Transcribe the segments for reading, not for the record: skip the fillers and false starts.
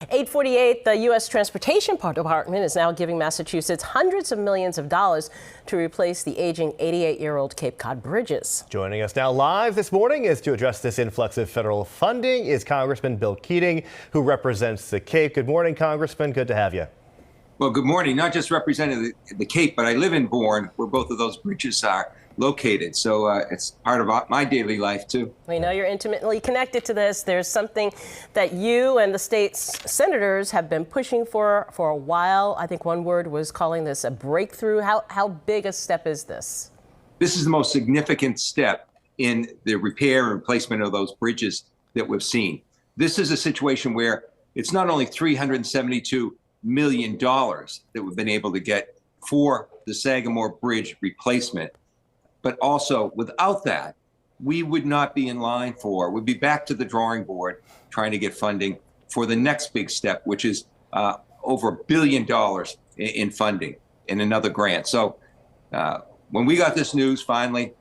848, the U.S. Transportation Department is now giving Massachusetts hundreds of millions of dollars to replace the aging 88-year-old Cape Cod bridges. Joining us now live this morning is to address this influx of federal funding is Congressman Bill Keating, who represents the Cape. Good morning, Congressman. Good to have you. Well, good morning. Not just representing the Cape, but I live in Bourne, where both of those bridges are located. So it's part of my daily life, too. We know you're intimately connected to this. There's something that you and the state's senators have been pushing for a while. I think one word was calling this a breakthrough. How big a step is this? This is the most significant step in the repair and replacement of those bridges that we've seen. This is a situation where it's not only $372 million that we've been able to get for the Sagamore Bridge replacement, but also without that, we would not be in line we'd be back to the drawing board trying to get funding for the next big step, which is over $1 billion in funding in another grant. So when we got this news finally,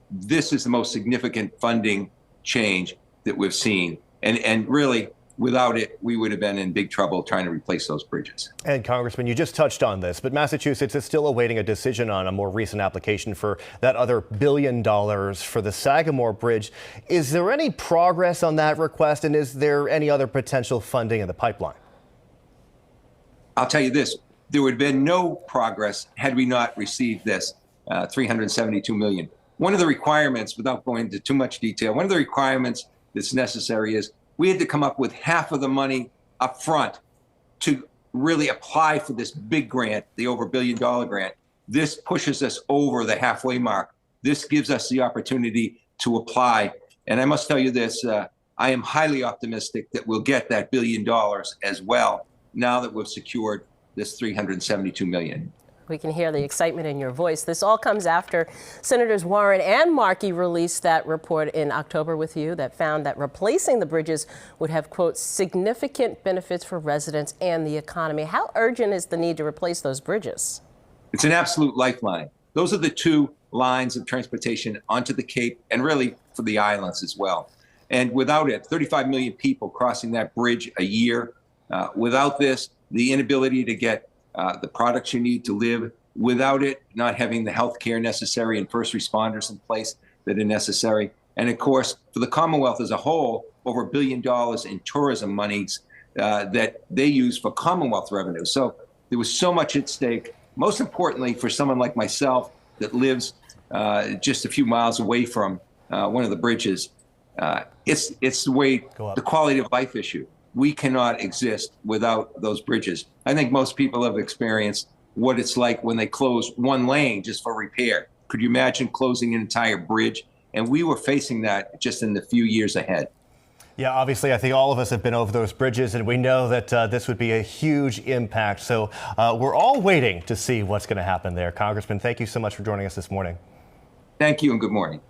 this is the most significant funding change that we've seen. And really, without it, we would have been in big trouble trying to replace those bridges. And Congressman, you just touched on this, but Massachusetts is still awaiting a decision on a more recent application for that other $1 billion for the Sagamore Bridge. Is there any progress on that request, and is there any other potential funding in the pipeline? I'll tell you this, there would have been no progress had we not received this $372 million. One of the requirements, without going into too much detail, one of the requirements that's necessary is we had to come up with half of the money up front to really apply for this big grant, the over $1 billion grant. This pushes us over the halfway mark. This gives us the opportunity to apply. And I must tell you this, I am highly optimistic that we'll get that $1 billion as well, now that we've secured this $372 million. We can hear the excitement in your voice. This all comes after Senators Warren and Markey released that report in October with you that found that replacing the bridges would have, quote, significant benefits for residents and the economy. How urgent is the need to replace those bridges? It's an absolute lifeline. Those are the two lines of transportation onto the Cape and really for the islands as well. And without it, 35 million people crossing that bridge a year. Without this, the inability to get the products you need to live, without it, not having the health care necessary and first responders in place that are necessary. And of course, for the Commonwealth as a whole, over $1 billion in tourism monies that they use for Commonwealth revenue. So there was so much at stake. Most importantly, for someone like myself that lives just a few miles away from one of the bridges, it's the quality of life issue. We cannot exist without those bridges. I think most people have experienced what it's like when they close one lane just for repair. Could you imagine closing an entire bridge? And we were facing that just in the few years ahead. Yeah, obviously, I think all of us have been over those bridges, and we know that this would be a huge impact. So we're all waiting to see what's going to happen there. Congressman, thank you so much for joining us this morning. Thank you and good morning.